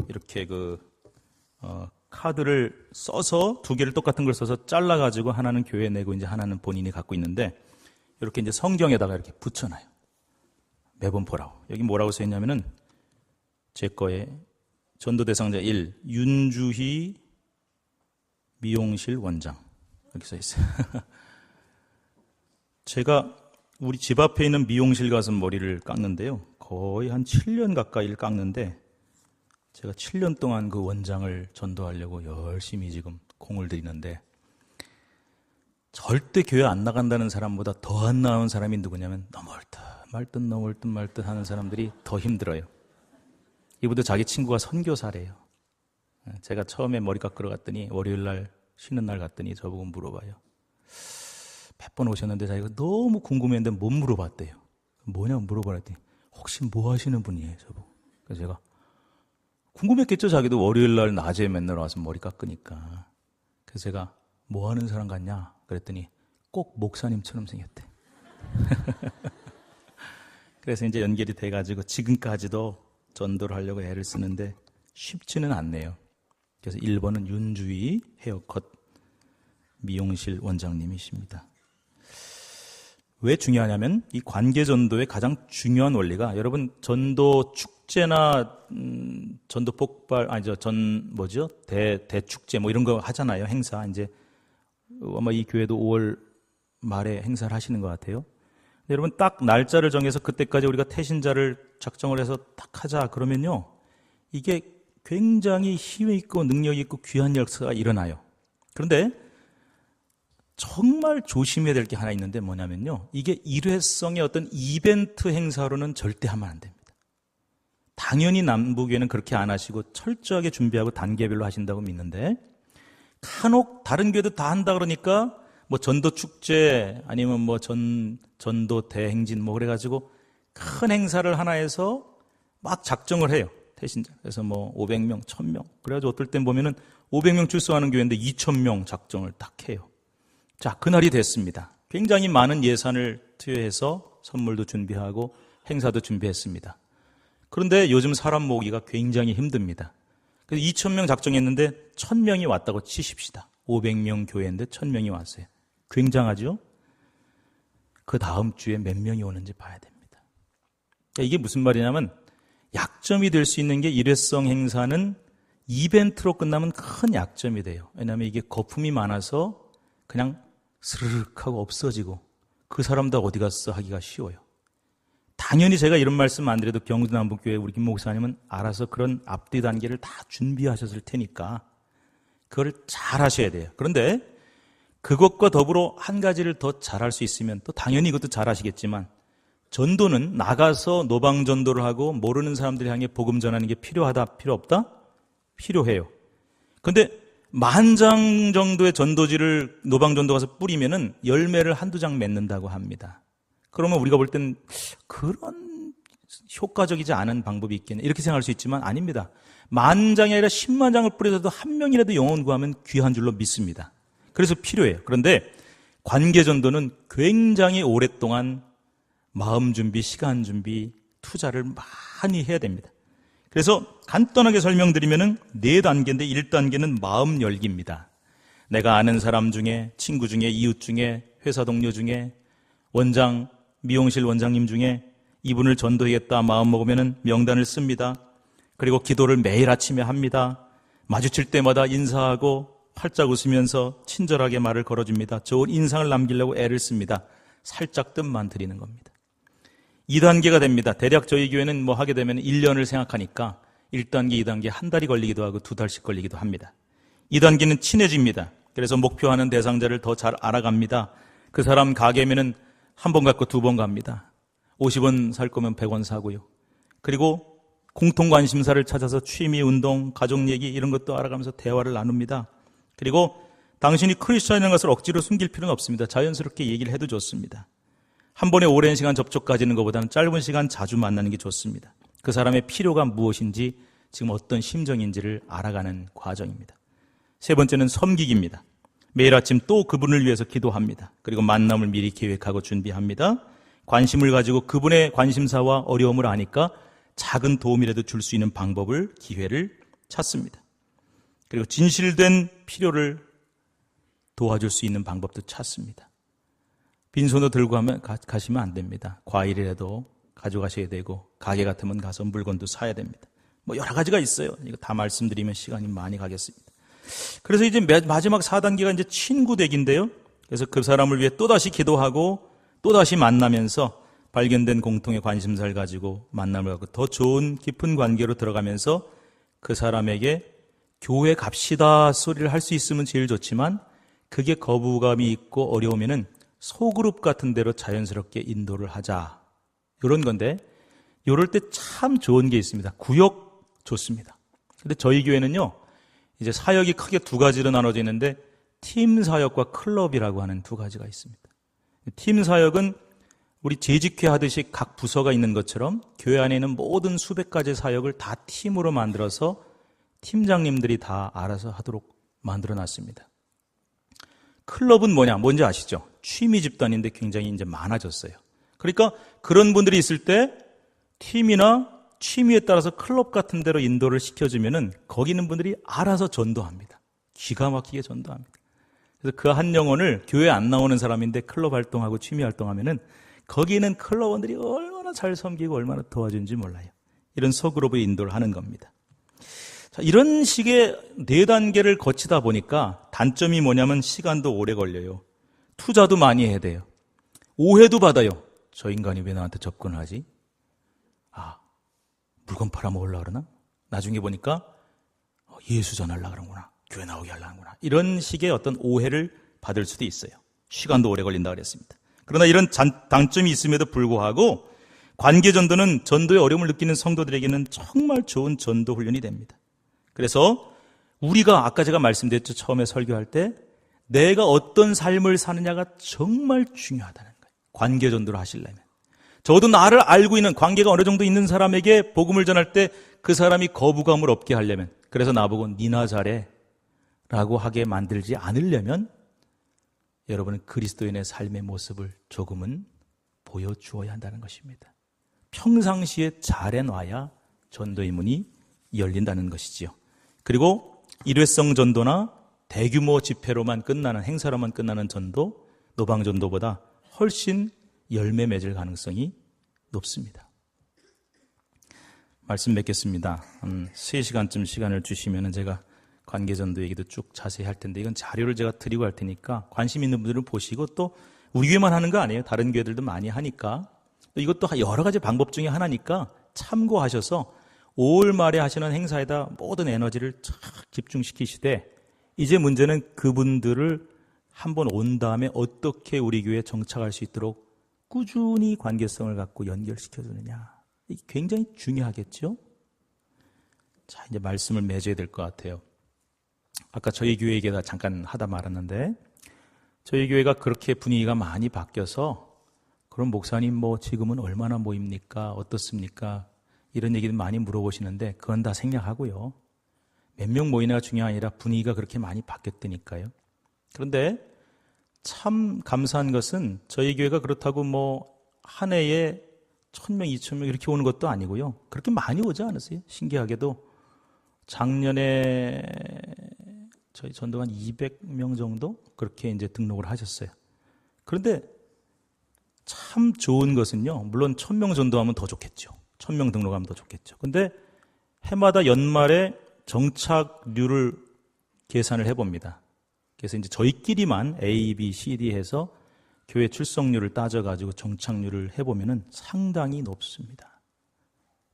이렇게 카드를 써서 두 개를 똑같은 걸 써서 잘라가지고 하나는 교회에 내고 이제 하나는 본인이 갖고 있는데 이렇게 이제 성경에다가 이렇게 붙여놔요. 매번 보라고. 여기 뭐라고 써 있냐면은 제 거에 전도 대상자 1, 윤주희 미용실 원장 이렇게 써 있어요. 제가 우리 집 앞에 있는 미용실 가서 머리를 깎는데요. 거의 한 7년 가까이를 깎는데 제가 7년 동안 그 원장을 전도하려고 열심히 지금 공을 들이는데 절대 교회 안 나간다는 사람보다 더 안 나온 사람이 누구냐면 넘어올 듯 말 듯 하는 사람들이 더 힘들어요. 이분도 자기 친구가 선교사래요. 제가 처음에 머리 깎으러 갔더니 월요일 날 쉬는 날 갔더니 저보고 물어봐요. 몇 번 오셨는데 자기가 너무 궁금했는데 못 물어봤대요. 뭐냐고 물어보랬더니 혹시 뭐 하시는 분이에요 저보고. 그래서 제가 궁금했겠죠. 자기도 월요일 날 낮에 맨날 와서 머리 깎으니까. 그래서 제가 뭐 하는 사람 같냐 그랬더니 꼭 목사님처럼 생겼대. 그래서 이제 연결이 돼가지고 지금까지도 전도를 하려고 애를 쓰는데 쉽지는 않네요. 그래서 1번은 윤주희 헤어컷 미용실 원장님이십니다. 왜 중요하냐면 이 관계전도의 가장 중요한 원리가, 여러분 전도 축제나 전도 폭발 아니죠 대축제 뭐 이런 거 하잖아요. 행사. 이제 아마 이 교회도 5월 말에 행사를 하시는 것 같아요. 여러분 딱 날짜를 정해서 그때까지 우리가 태신자를 작정을 해서 딱 하자 그러면요, 이게 굉장히 힘이 있고 능력이 있고 귀한 역사가 일어나요. 그런데 정말 조심해야 될 게 하나 있는데 뭐냐면요, 이게 일회성의 어떤 이벤트 행사로는 절대 하면 안 됩니다. 당연히 남부교회는 그렇게 안 하시고 철저하게 준비하고 단계별로 하신다고 믿는데, 간혹 다른 교회도 다 한다 그러니까 뭐 전도 축제 아니면 뭐 전도 대행진 뭐 그래가지고 큰 행사를 하나 해서 막 작정을 해요. 태신자. 그래서 뭐 500명, 1000명. 그래가지고 어떨 땐 보면은 500명 출석하는 교회인데 2000명 작정을 딱 해요. 자, 그날이 됐습니다. 굉장히 많은 예산을 투여해서 선물도 준비하고 행사도 준비했습니다. 그런데 요즘 사람 모으기가 굉장히 힘듭니다. 그래서 2000명 작정했는데 1000명이 왔다고 치십시다. 500명 교회인데 1000명이 왔어요. 굉장하죠? 그 다음 주에 몇 명이 오는지 봐야 됩니다. 이게 무슨 말이냐면, 약점이 될 수 있는 게 일회성 행사는 이벤트로 끝나면 큰 약점이 돼요. 왜냐하면 이게 거품이 많아서 그냥 스르륵 하고 없어지고 그 사람 다 어디 갔어 하기가 쉬워요. 당연히 제가 이런 말씀 안 드려도 경주남북교회 우리 김 목사님은 알아서 그런 앞뒤 단계를 다 준비하셨을 테니까 그걸 잘 하셔야 돼요. 그런데 그것과 더불어 한 가지를 더 잘할 수 있으면, 또 당연히 이것도 잘 하시겠지만, 전도는 나가서 노방전도를 하고 모르는 사람들 향해 복음 전하는 게 필요하다, 필요 없다? 필요해요. 그런데 10,000장 정도의 전도지를 노방전도 가서 뿌리면은 열매를 한두 장 맺는다고 합니다. 그러면 우리가 볼 땐 그런 효과적이지 않은 방법이 있겠네, 이렇게 생각할 수 있지만 아닙니다. 10,000장이 아니라 100,000장을 뿌려서도 한 명이라도 영혼 구하면 귀한 줄로 믿습니다. 그래서 필요해요. 그런데 관계전도는 굉장히 오랫동안 마음 준비, 시간 준비, 투자를 많이 해야 됩니다. 그래서 간단하게 설명드리면은 4단계인데 1단계는 마음 열기입니다. 내가 아는 사람 중에, 친구 중에, 이웃 중에, 회사 동료 중에, 원장, 미용실 원장님 중에 이분을 전도하겠다 마음 먹으면은 명단을 씁니다. 그리고 기도를 매일 아침에 합니다. 마주칠 때마다 인사하고 활짝 웃으면서 친절하게 말을 걸어줍니다. 좋은 인상을 남기려고 애를 씁니다. 살짝 뜸만 드리는 겁니다. 2단계가 됩니다. 대략 저희 교회는 뭐 하게 되면 1년을 생각하니까 1단계, 2단계 한 달이 걸리기도 하고 2달씩 걸리기도 합니다. 2단계는 친해집니다. 그래서 목표하는 대상자를 더 잘 알아갑니다. 그 사람 가게면은 한 번 갔고 2번 갑니다. 50원 살 거면 100원 사고요. 그리고 공통 관심사를 찾아서 취미, 운동, 가족 얘기 이런 것도 알아가면서 대화를 나눕니다. 그리고 당신이 크리스천이라는 것을 억지로 숨길 필요는 없습니다. 자연스럽게 얘기를 해도 좋습니다. 한 번에 오랜 시간 접촉 가지는 것보다는 짧은 시간 자주 만나는 게 좋습니다. 그 사람의 필요가 무엇인지, 지금 어떤 심정인지를 알아가는 과정입니다. 3번째는 섬기기입니다. 매일 아침 또 그분을 위해서 기도합니다. 그리고 만남을 미리 계획하고 준비합니다. 관심을 가지고 그분의 관심사와 어려움을 아니까 작은 도움이라도 줄 수 있는 방법을, 기회를 찾습니다. 그리고 진실된 필요를 도와줄 수 있는 방법도 찾습니다. 빈손으로 들고 가시면 안 됩니다. 과일이라도 가져가셔야 되고, 가게 같으면 가서 물건도 사야 됩니다. 뭐 여러 가지가 있어요. 이거 다 말씀드리면 시간이 많이 가겠습니다. 그래서 이제 마지막 4단계가 이제 친구 되기인데요. 그래서 그 사람을 위해 또다시 기도하고 또다시 만나면서 발견된 공통의 관심사를 가지고 만남을 하고 더 좋은 깊은 관계로 들어가면서 그 사람에게 교회 갑시다 소리를 할 수 있으면 제일 좋지만, 그게 거부감이 있고 어려우면은 소그룹 같은 데로 자연스럽게 인도를 하자, 이런 건데, 이럴 때 참 좋은 게 있습니다. 구역 좋습니다. 근데 저희 교회는요, 이제 사역이 크게 2가지로 나눠져 있는데, 팀 사역과 클럽이라고 하는 2가지가 있습니다. 팀 사역은 우리 재직회 하듯이 각 부서가 있는 것처럼 교회 안에 있는 모든 수백 가지 사역을 다 팀으로 만들어서 팀장님들이 다 알아서 하도록 만들어 놨습니다. 클럽은 뭔지 아시죠? 취미 집단인데 굉장히 이제 많아졌어요. 그러니까 그런 분들이 있을 때 팀이나 취미에 따라서 클럽 같은 데로 인도를 시켜주면은 거기 있는 분들이 알아서 전도합니다. 기가 막히게 전도합니다. 그래서 그 한 영혼을 교회 안 나오는 사람인데 클럽 활동하고 취미 활동하면은 거기는 클럽원들이 얼마나 잘 섬기고 얼마나 도와주는지 몰라요. 이런 소그룹의 인도를 하는 겁니다. 자, 이런 식의 4단계를 거치다 보니까 단점이 뭐냐면 시간도 오래 걸려요. 투자도 많이 해야 돼요. 오해도 받아요. 저 인간이 왜 나한테 접근을 하지? 물건 팔아먹으려고 그러나? 나중에 보니까 예수 전하려고 그러는구나. 교회 나오게 하려는구나. 이런 식의 어떤 오해를 받을 수도 있어요. 시간도 오래 걸린다 그랬습니다. 그러나 이런 단점이 있음에도 불구하고 관계전도는 전도의 어려움을 느끼는 성도들에게는 정말 좋은 전도 훈련이 됩니다. 그래서 우리가 아까 제가 말씀드렸죠. 처음에 설교할 때 내가 어떤 삶을 사느냐가 정말 중요하다는 거예요. 관계전도를 하시려면. 저도 나를 알고 있는 관계가 어느 정도 있는 사람에게 복음을 전할 때 그 사람이 거부감을 없게 하려면, 그래서 나보고 니나 잘해 라고 하게 만들지 않으려면 여러분은 그리스도인의 삶의 모습을 조금은 보여주어야 한다는 것입니다. 평상시에 잘해놔야 전도의 문이 열린다는 것이지요. 그리고 일회성 전도나 대규모 집회로만 끝나는, 행사로만 끝나는 전도, 노방전도보다 훨씬 열매 맺을 가능성이 높습니다. 말씀 맺겠습니다. 3시간쯤 시간을 주시면 제가 관계전도 얘기도 쭉 자세히 할 텐데, 이건 자료를 제가 드리고 할 테니까 관심 있는 분들은 보시고, 또 우리 교회만 하는 거 아니에요. 다른 교회들도 많이 하니까, 또 이것도 여러 가지 방법 중에 하나니까 참고하셔서 5월 말에 하시는 행사에다 모든 에너지를 쫙 집중시키시되, 이제 문제는 그분들을 한번 온 다음에 어떻게 우리 교회에 정착할 수 있도록 꾸준히 관계성을 갖고 연결시켜주느냐. 이게 굉장히 중요하겠죠? 자, 이제 말씀을 맺어야 될 것 같아요. 아까 저희 교회 얘기가 잠깐 하다 말았는데, 저희 교회가 그렇게 분위기가 많이 바뀌어서, 그럼 목사님 뭐 지금은 얼마나 모입니까? 어떻습니까? 이런 얘기를 많이 물어보시는데, 그건 다 생략하고요. 몇 명 모이냐가 중요한 게 아니라 분위기가 그렇게 많이 바뀌었다니까요. 그런데 참 감사한 것은 저희 교회가 그렇다고 뭐 한 해에 1,000명, 2,000명 이렇게 오는 것도 아니고요. 그렇게 많이 오지 않았어요. 신기하게도 작년에 저희 전도가 한 200명 정도 그렇게 이제 등록을 하셨어요. 그런데 참 좋은 것은요, 물론 1,000명 전도하면 더 좋겠죠. 1,000명 등록하면 더 좋겠죠. 근데 해마다 연말에 정착률을 계산을 해봅니다. 그래서 이제 저희끼리만 A, B, C, D 해서 교회 출석률을 따져가지고 정착률을 해보면은 상당히 높습니다.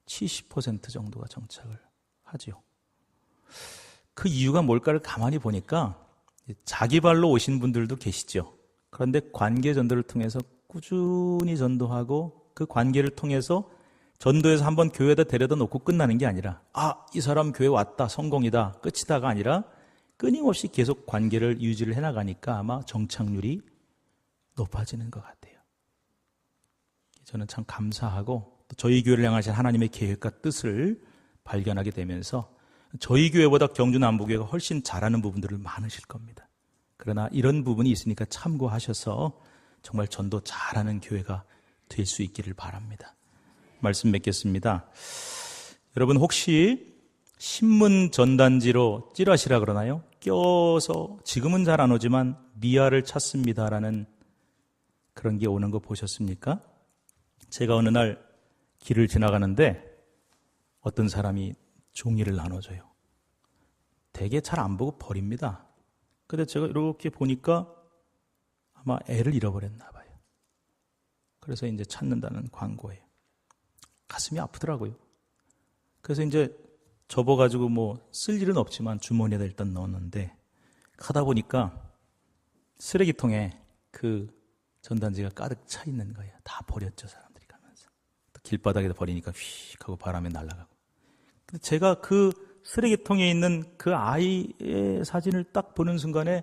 70% 정도가 정착을 하죠. 그 이유가 뭘까를 가만히 보니까 자기 발로 오신 분들도 계시죠. 그런데 관계 전도를 통해서 꾸준히 전도하고 그 관계를 통해서 전도에서 한번 교회에다 데려다 놓고 끝나는 게 아니라, 이 사람 교회 왔다, 성공이다, 끝이다가 아니라 끊임없이 계속 관계를 유지를 해나가니까 아마 정착률이 높아지는 것 같아요. 저는 참 감사하고, 또 저희 교회를 향하신 하나님의 계획과 뜻을 발견하게 되면서 저희 교회보다 경주 남부교회가 훨씬 잘하는 부분들을 많으실 겁니다. 그러나 이런 부분이 있으니까 참고하셔서 정말 전도 잘하는 교회가 될 수 있기를 바랍니다. 말씀 맺겠습니다. 여러분, 혹시 신문 전단지로 찌라시라 그러나요? 껴서 지금은 잘 안 오지만 미아를 찾습니다라는 그런 게 오는 거 보셨습니까? 제가 어느 날 길을 지나가는데 어떤 사람이 종이를 나눠줘요. 되게 잘 안 보고 버립니다. 근데 제가 이렇게 보니까 아마 애를 잃어버렸나 봐요. 그래서 이제 찾는다는 광고예요. 가슴이 아프더라고요. 그래서 이제 접어가지고 뭐 쓸 일은 없지만 주머니에다 일단 넣었는데, 가다 보니까 쓰레기통에 그 전단지가 가득 차 있는 거예요. 다 버렸죠, 사람들이 가면서. 또 길바닥에다 버리니까 휙 하고 바람에 날아가고. 근데 제가 그 쓰레기통에 있는 그 아이의 사진을 딱 보는 순간에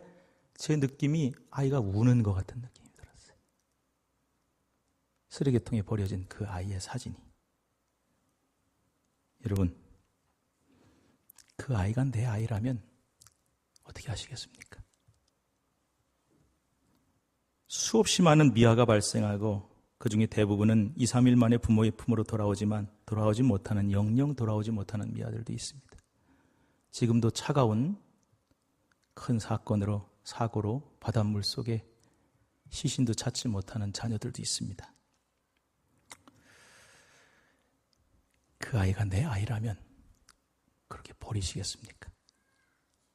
제 느낌이 아이가 우는 것 같은 느낌이 들었어요. 쓰레기통에 버려진 그 아이의 사진이. 여러분, 그 아이가 내 아이라면 어떻게 하시겠습니까? 수없이 많은 미아가 발생하고 그 중에 대부분은 2, 3일 만에 부모의 품으로 돌아오지만 돌아오지 못하는, 영영 돌아오지 못하는 미아들도 있습니다. 지금도 차가운 큰 사건으로 사고로 바닷물 속에 시신도 찾지 못하는 자녀들도 있습니다. 그 아이가 내 아이라면 그렇게 버리시겠습니까?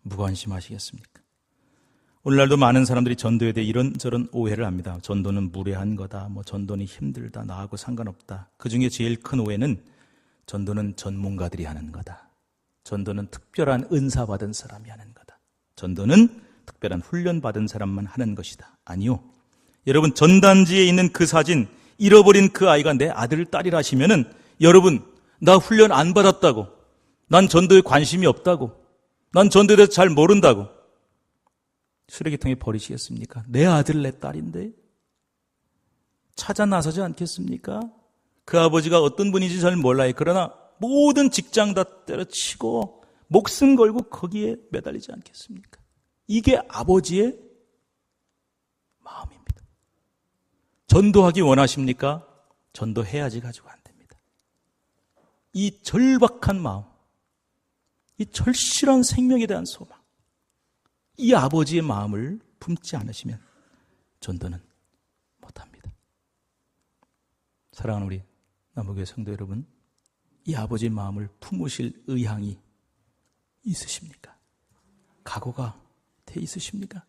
무관심하시겠습니까? 오늘날도 많은 사람들이 전도에 대해 이런저런 오해를 합니다. 전도는 무례한 거다, 전도는 힘들다, 나하고 상관없다. 그 중에 제일 큰 오해는 전도는 전문가들이 하는 거다. 전도는 특별한 은사 받은 사람이 하는 거다. 전도는 특별한 훈련 받은 사람만 하는 것이다. 아니요. 여러분, 전단지에 있는 그 사진, 잃어버린 그 아이가 내 아들, 딸이라시면은 여러분, 나 훈련 안 받았다고, 난 전도에 관심이 없다고, 난 전도에 대해서 잘 모른다고 쓰레기통에 버리시겠습니까? 내 아들, 내 딸인데 찾아 나서지 않겠습니까? 그 아버지가 어떤 분인지 잘 몰라요. 그러나 모든 직장 다 때려치고 목숨 걸고 거기에 매달리지 않겠습니까? 이게 아버지의 마음입니다. 전도하기 원하십니까? 전도해야지 가지고 안 됩니다. 이 절박한 마음, 이 절실한 생명에 대한 소망, 이 아버지의 마음을 품지 않으시면 전도는 못합니다. 사랑하는 우리 남부교회 성도 여러분, 이 아버지의 마음을 품으실 의향이 있으십니까? 각오가 돼 있으십니까?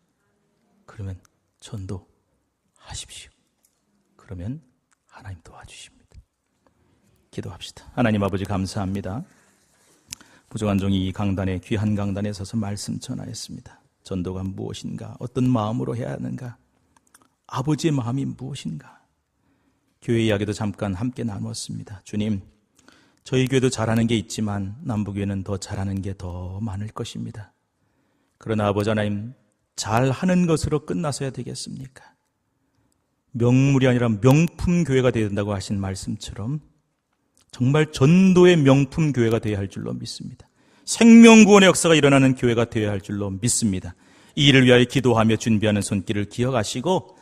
그러면 전도하십시오. 그러면 하나님 도와주십니다. 기도합시다. 하나님 아버지 감사합니다. 부족한 종이 이 강단에, 귀한 강단에 서서 말씀 전하였습니다. 전도가 무엇인가? 어떤 마음으로 해야 하는가? 아버지의 마음이 무엇인가? 교회 이야기도 잠깐 함께 나누었습니다. 주님, 저희 교회도 잘하는 게 있지만 남부교회는 더 잘하는 게 더 많을 것입니다. 그러나 아버지 하나님, 잘하는 것으로 끝나서야 되겠습니까? 명물이 아니라 명품 교회가 되어야 된다고 하신 말씀처럼 정말 전도의 명품 교회가 되어야 할 줄로 믿습니다. 생명구원의 역사가 일어나는 교회가 되어야 할 줄로 믿습니다. 이 일을 위하여 기도하며 준비하는 손길을 기억하시고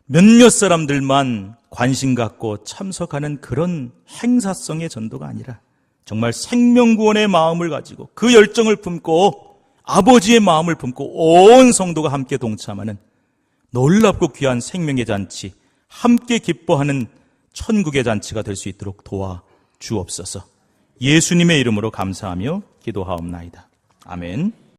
몇몇 사람들만 관심 갖고 참석하는 그런 행사성의 전도가 아니라 정말 생명구원의 마음을 가지고 그 열정을 품고 아버지의 마음을 품고 온 성도가 함께 동참하는 놀랍고 귀한 생명의 잔치, 함께 기뻐하는 천국의 잔치가 될 수 있도록 도와주옵소서. 예수님의 이름으로 감사하며 기도하옵나이다. 아멘.